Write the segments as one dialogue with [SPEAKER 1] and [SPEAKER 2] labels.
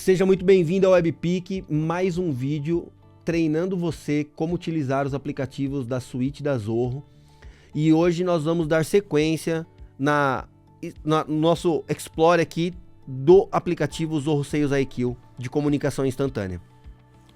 [SPEAKER 1] Seja muito bem-vindo ao WebPick, mais um vídeo treinando você como utilizar os aplicativos da suíte da Zoho. E hoje nós vamos dar sequência no nosso Explore aqui do aplicativo Zoho Sales IQ de comunicação instantânea.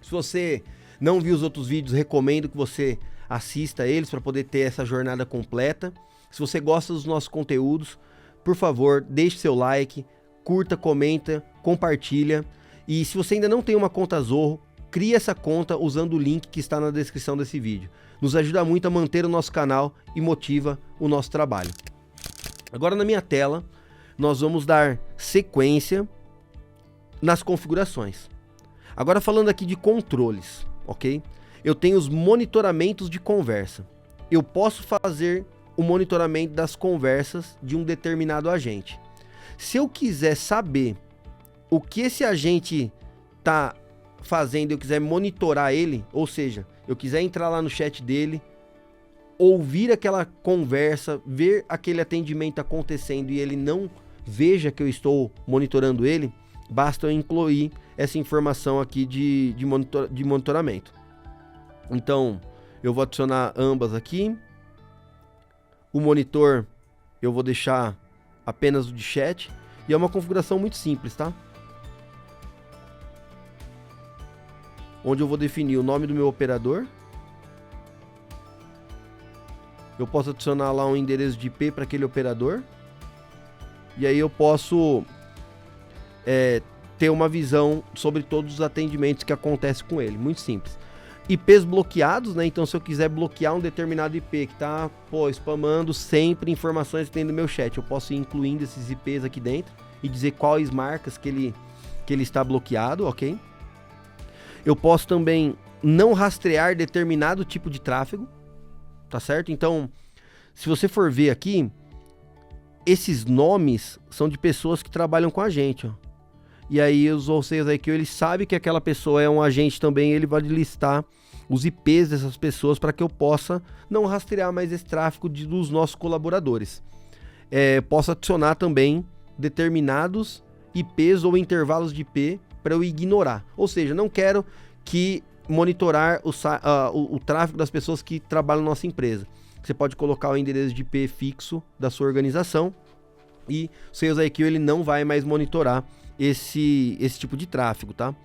[SPEAKER 1] Se você não viu os outros vídeos, recomendo que você assista eles para poder ter essa jornada completa. Se você gosta dos nossos conteúdos, por favor, deixe seu like, curta, comenta, compartilha. E se você ainda não tem uma conta Zoho, crie essa conta usando o link que está na descrição desse vídeo. Nos ajuda muito a manter o nosso canal e motiva o nosso trabalho. Agora na minha tela, nós vamos dar sequência nas configurações. Agora falando aqui de controles, ok? Eu tenho os monitoramentos de conversa. Eu posso fazer o monitoramento das conversas de um determinado agente. Se eu quiser saber o que esse agente está fazendo, eu quiser monitorar ele, ou seja, eu quiser entrar lá no chat dele, ouvir aquela conversa, ver aquele atendimento acontecendo e ele não veja que eu estou monitorando ele, basta eu incluir essa informação aqui de monitoramento. Então, eu vou adicionar ambas aqui. O monitor eu vou deixar apenas o de chat. E é uma configuração muito simples, tá? Onde eu vou definir o nome do meu operador. Eu posso adicionar lá um endereço de IP para aquele operador. E aí eu posso ter uma visão sobre todos os atendimentos que acontecem com ele. Muito simples. IPs bloqueados, né? Então se eu quiser bloquear um determinado IP que tá, spamando sempre informações que tem no meu chat, eu posso ir incluindo esses IPs aqui dentro e dizer quais marcas que ele está bloqueado, ok? Eu posso também não rastrear determinado tipo de tráfego, tá certo? Então, se você for ver aqui, esses nomes são de pessoas que trabalham com a gente, ó. E aí os Zoho Sales IQ, ele sabe que aquela pessoa é um agente também, ele vai listar os IPs dessas pessoas para que eu possa não rastrear mais esse tráfego dos nossos colaboradores. Posso adicionar também determinados IPs ou intervalos de IP para eu ignorar. Ou seja, não quero que monitorar o tráfego das pessoas que trabalham na nossa empresa. Você pode colocar o endereço de IP fixo da sua organização e o Sales IQ ele não vai mais monitorar esse tipo de tráfego, tá?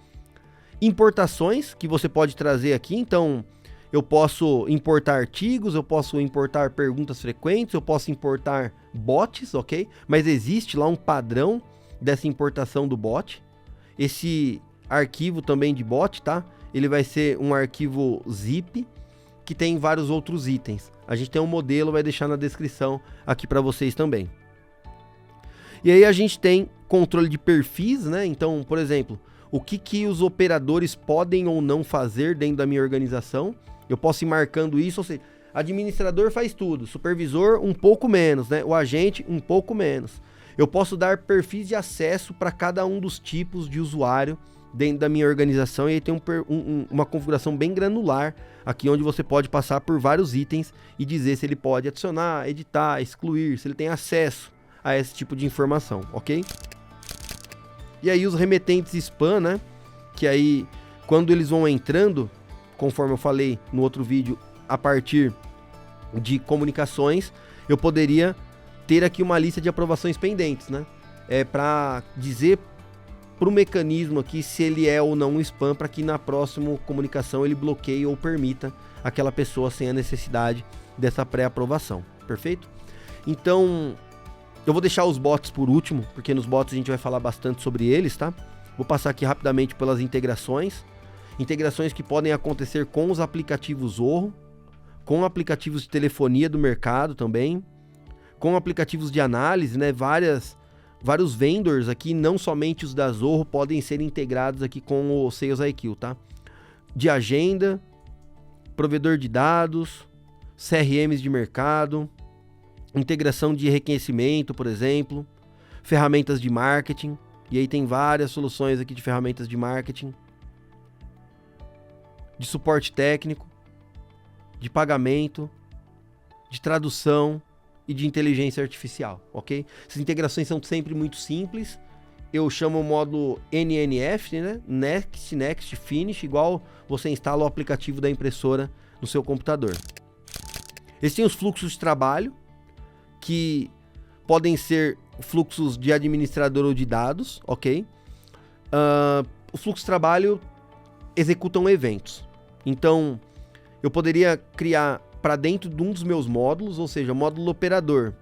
[SPEAKER 1] Importações que você pode trazer aqui, então eu posso importar artigos, eu posso importar perguntas frequentes, eu posso importar bots, ok? Mas existe lá um padrão dessa importação do bot. Esse arquivo também de bot, tá? Ele vai ser um arquivo zip que tem vários outros itens. A gente tem um modelo, vai deixar na descrição aqui para vocês também. E aí a gente tem controle de perfis, né? Então, por exemplo, o que os operadores podem ou não fazer dentro da minha organização. Eu posso ir marcando isso, ou seja, administrador faz tudo, supervisor um pouco menos, né? O agente um pouco menos. Eu posso dar perfis de acesso para cada um dos tipos de usuário dentro da minha organização e aí tem uma configuração bem granular aqui onde você pode passar por vários itens e dizer se ele pode adicionar, editar, excluir, se ele tem acesso a esse tipo de informação, ok? E aí os remetentes spam, né? Que aí quando eles vão entrando, conforme eu falei no outro vídeo, a partir de comunicações, eu poderia ter aqui uma lista de aprovações pendentes, né? Para dizer para o mecanismo aqui se ele é ou não um spam, para que na próxima comunicação ele bloqueie ou permita aquela pessoa sem a necessidade dessa pré-aprovação, perfeito? Então, eu vou deixar os bots por último, porque nos bots a gente vai falar bastante sobre eles, tá? Vou passar aqui rapidamente pelas integrações. Integrações que podem acontecer com os aplicativos Zoho, com aplicativos de telefonia do mercado também, com aplicativos de análise, né? Vários vendors aqui, não somente os da Zoho, podem ser integrados aqui com o Sales IQ, tá? De agenda, provedor de dados, CRMs de mercado, integração de reconhecimento, por exemplo, ferramentas de marketing, e aí tem várias soluções aqui de ferramentas de marketing, de suporte técnico, de pagamento, de tradução e de inteligência artificial, ok? Essas integrações são sempre muito simples eu chamo o módulo NNF, né? Next, Finish, igual você instala o aplicativo da impressora no seu computador. Existem os fluxos de trabalho, que podem ser fluxos de administrador ou de dados, ok? O fluxo de trabalho executam eventos. Então, eu poderia criar para dentro de um dos meus módulos, ou seja, o módulo operador.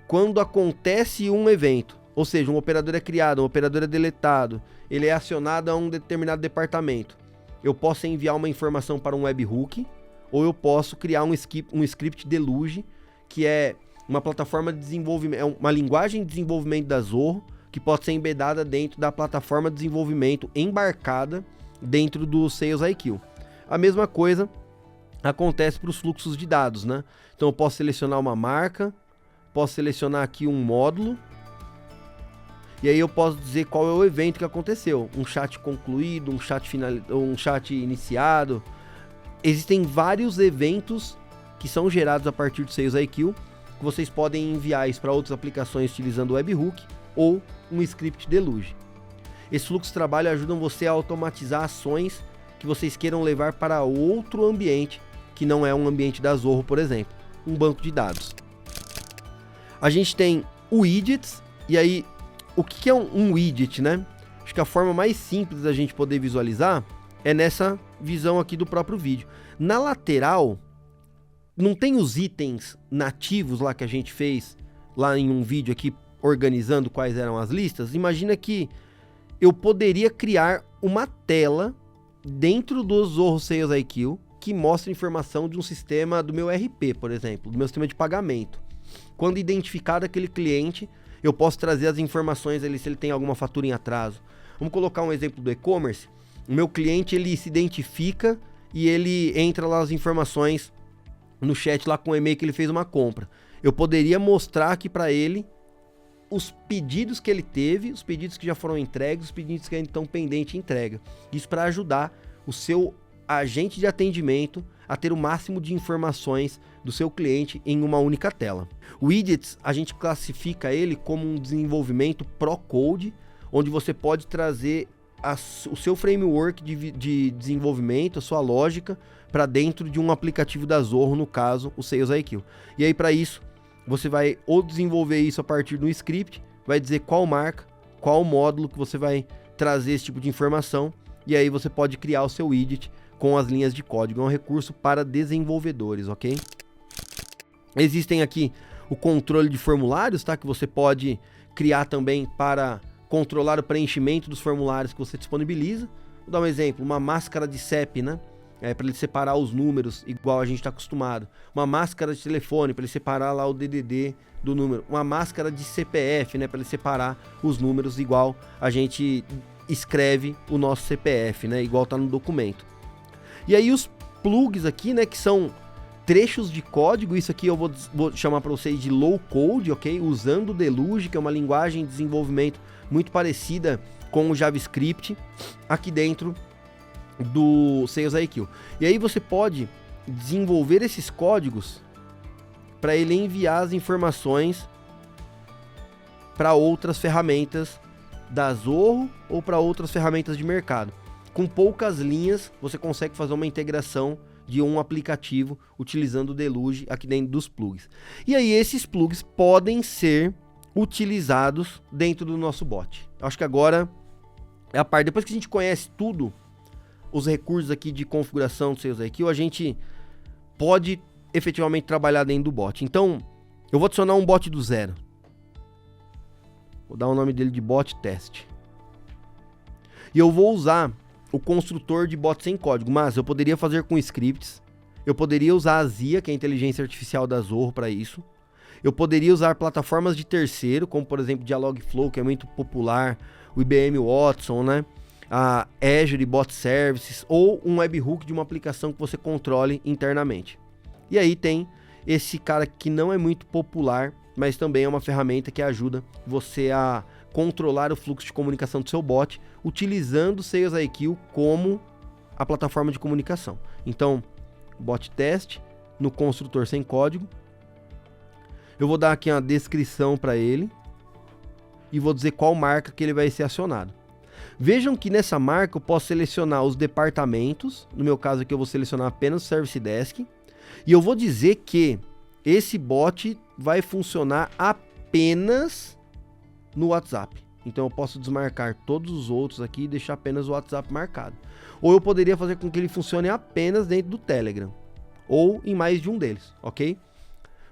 [SPEAKER 1] Quando acontece um evento, ou seja, um operador é criado, um operador é deletado, ele é acionado a um determinado departamento, eu posso enviar uma informação para um webhook, ou eu posso criar um script Deluge, que é uma plataforma de desenvolvimento, é uma linguagem de desenvolvimento da Zorro, que pode ser embedada dentro da plataforma de desenvolvimento embarcada dentro do Sales IQ. A mesma coisa acontece para os fluxos de dados, né? Então eu posso selecionar uma marca, posso selecionar aqui um módulo, e aí eu posso dizer qual é o evento que aconteceu. Um chat concluído, um chat iniciado. Existem vários eventos que são gerados a partir do Sales IQ, que vocês podem enviar isso para outras aplicações utilizando o webhook ou um script Deluge. Esse fluxo de trabalho ajuda você a automatizar ações que vocês queiram levar para outro ambiente, que não é um ambiente da Zorro, por exemplo, um banco de dados. A gente tem o widgets, e aí, o que é um widget, né? Acho que a forma mais simples da gente poder visualizar é nessa visão aqui do próprio vídeo. Na lateral, não tem os itens nativos lá que a gente fez lá em um vídeo aqui organizando quais eram as listas? Imagina que eu poderia criar uma tela dentro do Zorro Sales IQ que mostra informação de um sistema do meu RP, por exemplo, do meu sistema de pagamento. Quando identificado aquele cliente, eu posso trazer as informações ali se ele tem alguma fatura em atraso. Vamos colocar um exemplo do e-commerce. O meu cliente, ele se identifica e ele entra lá as informações no chat lá com o e-mail que ele fez uma compra. Eu poderia mostrar aqui para ele os pedidos que ele teve, os pedidos que já foram entregues, os pedidos que ainda estão pendentes de entrega. Isso para ajudar o seu agente de atendimento a ter o máximo de informações do seu cliente em uma única tela. O widgets, a gente classifica ele como um desenvolvimento Pro Code, onde você pode trazer o seu framework de desenvolvimento, a sua lógica, para dentro de um aplicativo da Zorro, no caso, o Sales IQ. E aí, para isso, você vai ou desenvolver isso a partir do script, vai dizer qual marca, qual módulo que você vai trazer esse tipo de informação, e aí você pode criar o seu widget com as linhas de código. É um recurso para desenvolvedores, ok? Existem aqui o controle de formulários, tá? Que você pode criar também para controlar o preenchimento dos formulários que você disponibiliza. Vou dar um exemplo, uma máscara de CEP, né? Para ele separar os números, igual a gente está acostumado. Uma máscara de telefone, para ele separar lá o DDD do número. Uma máscara de CPF, né? Para ele separar os números, igual a gente escreve o nosso CPF, né? Igual está no documento. E aí os plugs aqui, né? Que são trechos de código. Isso aqui eu vou chamar para vocês de low code, ok? Usando o Deluge, que é uma linguagem de desenvolvimento muito parecida com o JavaScript, aqui dentro do Sales IQ. E aí você pode desenvolver esses códigos para ele enviar as informações para outras ferramentas da Zorro ou para outras ferramentas de mercado. Com poucas linhas você consegue fazer uma integração de um aplicativo utilizando o Deluge aqui dentro dos plugs. E aí esses plugs podem ser utilizados dentro do nosso bot. Acho que agora é a parte, depois que a gente conhece tudo, os recursos aqui de configuração do Sales IQ, a gente pode efetivamente trabalhar dentro do bot. Então, eu vou adicionar um bot do zero. Vou dar o nome dele de bot teste. E eu vou usar o construtor de bot sem código, mas eu poderia fazer com scripts. Eu poderia usar a ZIA, que é a inteligência artificial da Zorro, para isso. Eu poderia usar plataformas de terceiro, como por exemplo Dialogflow, que é muito popular, o IBM Watson, né? A Azure Bot Services, ou um webhook de uma aplicação que você controle internamente. E aí tem esse cara que não é muito popular, mas também é uma ferramenta que ajuda você a controlar o fluxo de comunicação do seu bot, utilizando o Sales IQ como a plataforma de comunicação. Então, bot teste no construtor sem código. Eu vou dar aqui uma descrição para ele. e vou dizer qual marca que ele vai ser acionado. Vejam que nessa marca eu posso selecionar os departamentos, no meu caso aqui eu vou selecionar apenas o Service Desk, e eu vou dizer que esse bot vai funcionar apenas no WhatsApp. Então eu posso desmarcar todos os outros aqui e deixar apenas o WhatsApp marcado. Ou eu poderia fazer com que ele funcione apenas dentro do Telegram, ou em mais de um deles, ok?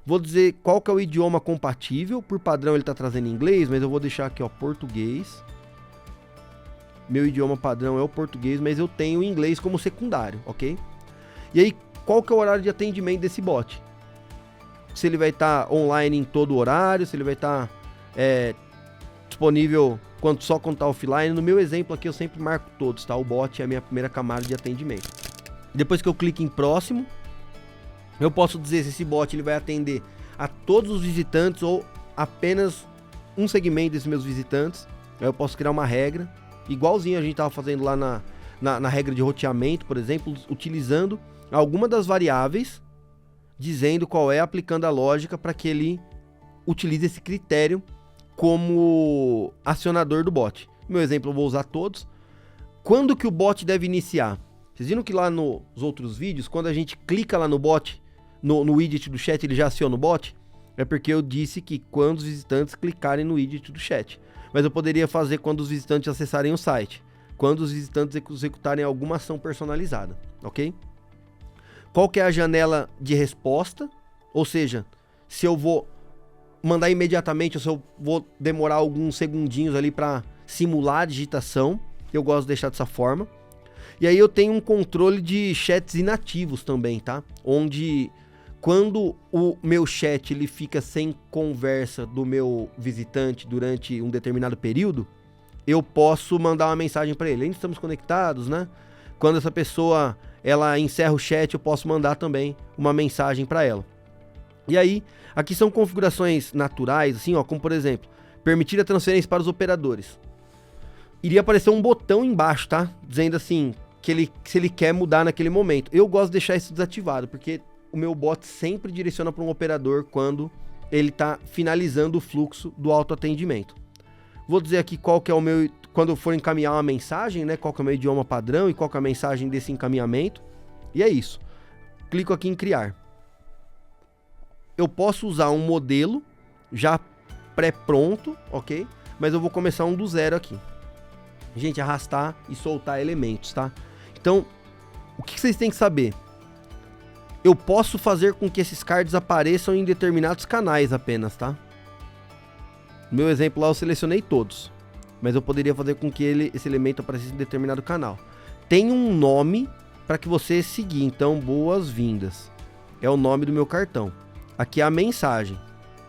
[SPEAKER 1] Vou dizer qual que é o idioma compatível, por padrão ele está trazendo inglês, mas eu vou deixar aqui, ó, português. Meu idioma padrão é o português, mas eu tenho o inglês como secundário, ok? E aí, qual que é o horário de atendimento desse bot? Se ele vai estar online em todo o horário, se ele vai estar disponível só quando está offline. No meu exemplo aqui eu sempre marco todos, tá? O bot é a minha primeira camada de atendimento. Depois que eu clico em próximo, eu posso dizer se esse bot ele vai atender a todos os visitantes ou apenas um segmento desses meus visitantes. Aí eu posso criar uma regra, igualzinho a gente estava fazendo lá na regra de roteamento, por exemplo, utilizando alguma das variáveis, dizendo qual é, aplicando a lógica para que ele utilize esse critério como acionador do bot. Meu exemplo eu vou usar todos. Quando que o bot deve iniciar? Vocês viram que lá nos outros vídeos, quando a gente clica lá no bot, no widget do chat, ele já aciona o bot? É porque eu disse que quando os visitantes clicarem no widget do chat. Mas eu poderia fazer quando os visitantes acessarem o site, quando os visitantes executarem alguma ação personalizada, ok? Qual que é a janela de resposta? Ou seja, se eu vou mandar imediatamente ou se eu vou demorar alguns segundinhos ali para simular a digitação, eu gosto de deixar dessa forma. E aí eu tenho um controle de chats inativos também, tá? Onde quando o meu chat ele fica sem conversa do meu visitante durante um determinado período, eu posso mandar uma mensagem para ele. Ainda estamos conectados, né? Quando essa pessoa ela encerra o chat, eu posso mandar também uma mensagem para ela. E aí, aqui são configurações naturais, assim, ó, como por exemplo, permitir a transferência para os operadores. Iria aparecer um botão embaixo, tá? Dizendo assim, se ele quer mudar naquele momento. Eu gosto de deixar isso desativado, porque o meu bot sempre direciona para um operador quando ele está finalizando o fluxo do autoatendimento. Vou dizer aqui qual que é o meu, quando eu for encaminhar uma mensagem, né? Qual que é o meu idioma padrão e qual que é a mensagem desse encaminhamento. E é isso. Clico aqui em criar. Eu posso usar um modelo já pré-pronto, ok? Mas eu vou começar um do zero aqui. Gente, arrastar e soltar elementos, tá? Então, o que vocês têm que saber? Eu posso fazer com que esses cards apareçam em determinados canais apenas, tá? No meu exemplo lá eu selecionei todos, mas eu poderia fazer com que esse elemento aparecesse em determinado canal. Tem um nome para que você seguir, então boas-vindas. É o nome do meu cartão. Aqui é a mensagem.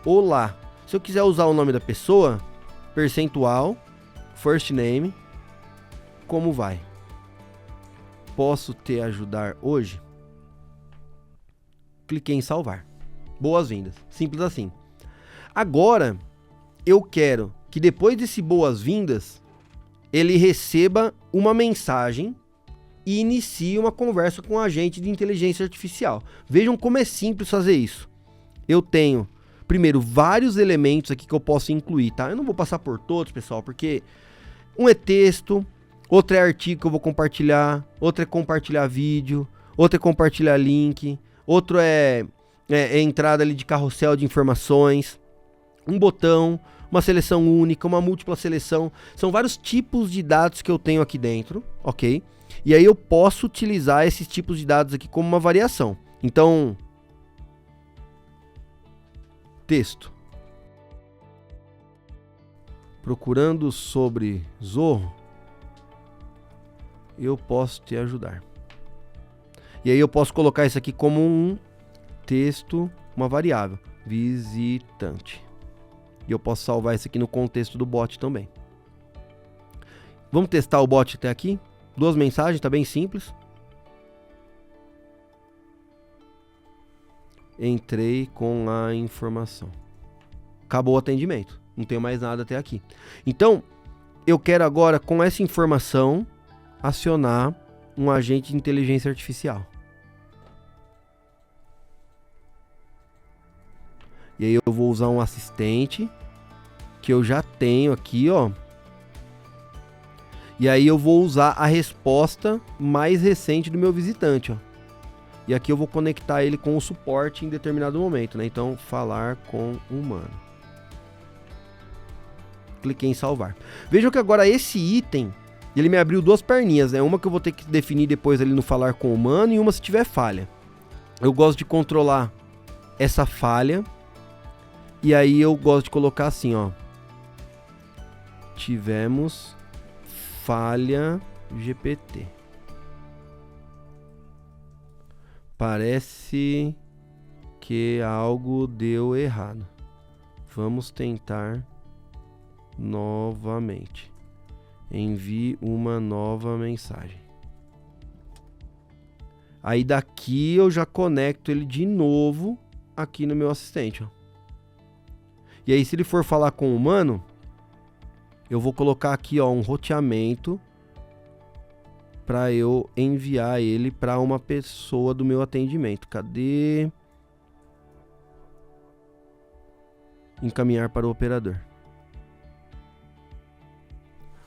[SPEAKER 1] Olá. Se eu quiser usar o nome da pessoa, percentual, first name, como vai? Posso te ajudar hoje? Cliquei em salvar. Boas-vindas. Simples assim. Agora, eu quero que depois desse boas-vindas, ele receba uma mensagem e inicie uma conversa com um agente de inteligência artificial. Vejam como é simples fazer isso. Eu tenho, primeiro, vários elementos aqui que eu posso incluir, tá? Eu não vou passar por todos, pessoal, porque um é texto, outro é artigo que eu vou compartilhar, outro é compartilhar vídeo, outro é compartilhar link, outro é entrada ali de carrossel de informações, um botão, uma seleção única, uma múltipla seleção. São vários tipos de dados que eu tenho aqui dentro, ok? E aí eu posso utilizar esses tipos de dados aqui como uma variação. Então, texto. Procurando sobre Zorro, eu posso te ajudar. E aí eu posso colocar isso aqui como um texto, uma variável, visitante. E eu posso salvar isso aqui no contexto do bot também. Vamos testar o bot até aqui? 2 mensagens, tá bem simples. Entrei com a informação. Acabou o atendimento. Não tenho mais nada até aqui. Então, eu quero agora, com essa informação, acionar um agente de inteligência artificial. E aí eu vou usar um assistente que eu já tenho aqui, ó. E aí eu vou usar a resposta mais recente do meu visitante, ó. E aqui eu vou conectar ele com o suporte em determinado momento, né? Então, falar com humano. Cliquei em salvar. Vejam que agora esse item, ele me abriu duas perninhas, né? Uma que eu vou ter que definir depois ali no falar com humano e uma se tiver falha. Eu gosto de controlar essa falha. E aí eu gosto de colocar assim, ó. Tivemos falha GPT. Parece que algo deu errado. Vamos tentar novamente. Envie uma nova mensagem. Aí daqui eu já conecto ele de novo aqui no meu assistente, ó. E aí se ele for falar com o humano, eu vou colocar aqui, ó, um roteamento para eu enviar ele para uma pessoa do meu atendimento. Cadê? Encaminhar para o operador.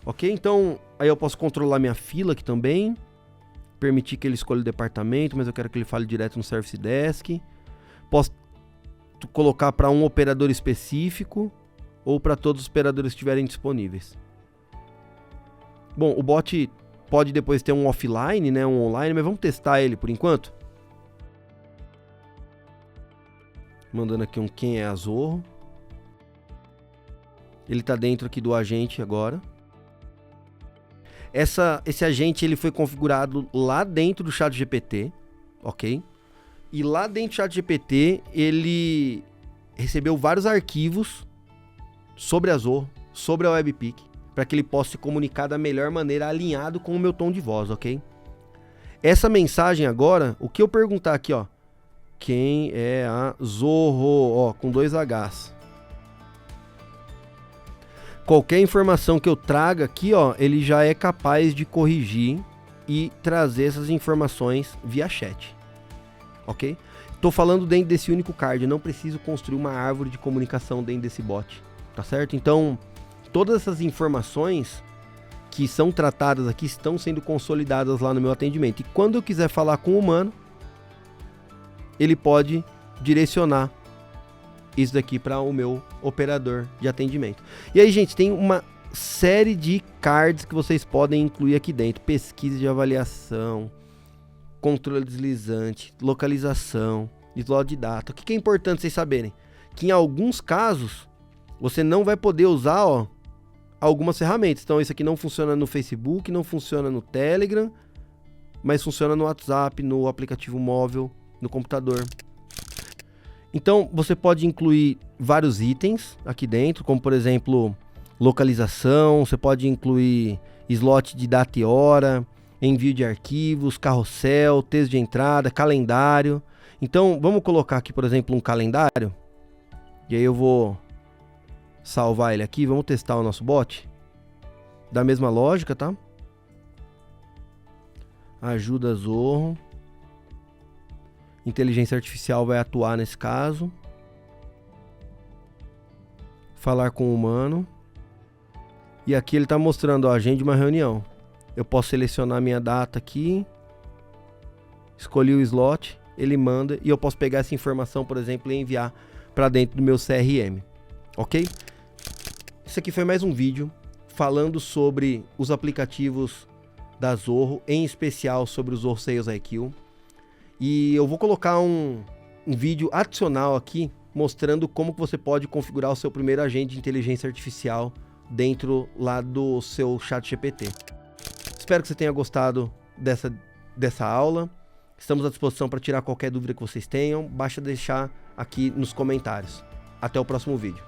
[SPEAKER 1] Ok? Então, aí eu posso controlar minha fila aqui também. Permitir que ele escolha o departamento, mas eu quero que ele fale direto no Service Desk. Posso colocar para um operador específico ou para todos os operadores que estiverem disponíveis. Bom, o bot pode depois ter um offline, né, um online, mas vamos testar ele por enquanto. Mandando aqui um quem é a Zorro. Ele está dentro aqui do agente agora. Esse agente ele foi configurado lá dentro do ChatGPT, ok? E lá dentro do ChatGPT ele recebeu vários arquivos sobre a Zorro, sobre a Webpick, para que ele possa se comunicar da melhor maneira, alinhado com o meu tom de voz, ok? Essa mensagem agora, o que eu perguntar aqui, ó, quem é a Zorro, ó, com 2 Hs. Qualquer informação que eu traga aqui, ó, ele já é capaz de corrigir e trazer essas informações via chat, ok? Tô falando dentro desse único card, eu não preciso construir uma árvore de comunicação dentro desse bot, tá certo? Então, todas essas informações que são tratadas aqui estão sendo consolidadas lá no meu atendimento. E quando eu quiser falar com o humano, ele pode direcionar isso daqui para o meu operador de atendimento. E aí, gente, tem uma série de cards que vocês podem incluir aqui dentro. Pesquisa de avaliação, controle deslizante, localização, slot de data. O que é importante vocês saberem? Que em alguns casos, você não vai poder usar, ó, algumas ferramentas. Então, isso aqui não funciona no Facebook, não funciona no Telegram, mas funciona no WhatsApp, no aplicativo móvel, no computador. Então, você pode incluir vários itens aqui dentro, como, por exemplo, localização. Você pode incluir slot de data e hora, envio de arquivos, carrossel, texto de entrada, calendário. Então, vamos colocar aqui, por exemplo, um calendário. E aí eu vou salvar ele aqui. Vamos testar o nosso bot. Da mesma lógica, tá? Ajuda Zorro. Inteligência artificial vai atuar nesse caso. Falar com o humano. E aqui ele está mostrando, ó, agende uma reunião. Eu posso selecionar minha data aqui. Escolhi o slot. Ele manda. E eu posso pegar essa informação, por exemplo, e enviar para dentro do meu CRM. Ok? Isso aqui foi mais um vídeo falando sobre os aplicativos da Zorro, em especial sobre o Zorro Sales IQ. E eu vou colocar um vídeo adicional aqui mostrando como que você pode configurar o seu primeiro agente de inteligência artificial dentro lá do seu ChatGPT. Espero que você tenha gostado dessa aula. Estamos à disposição para tirar qualquer dúvida que vocês tenham. Basta deixar aqui nos comentários. Até o próximo vídeo.